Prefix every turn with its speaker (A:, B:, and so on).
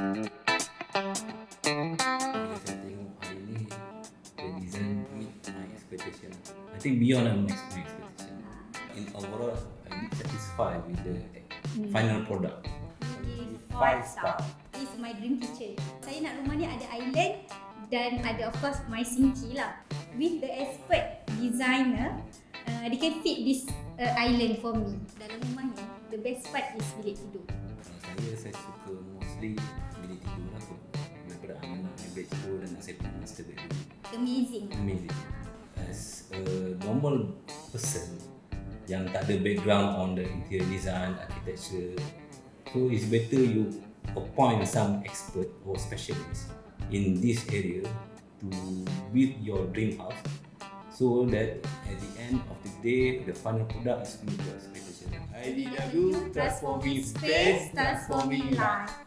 A: Bila saya tengok hari ni, the design meet my expectation. I think beyond my expectation. In overall, I'm satisfied with the final product.
B: Maybe 5 star. This is my dream kitchen. Saya nak rumah ni ada island dan ada of course my sinki lah. With the expert designer, they can fit this island for me. Dalam rumah ni, the best part is bilik tidur.
A: Saya suka mostly bilik tidur lah kot. Daripada anak-anak bilik tidur dan saya punya master bedroom.
B: Amazing.
A: Amazing. As a normal person yang tak ada background on the interior design, architecture, so it's better you appoint some expert or specialist in this area to build your dream house, so that at the end of the day, the final product is meet your expectation.
B: IDW, transforming space, transforming life.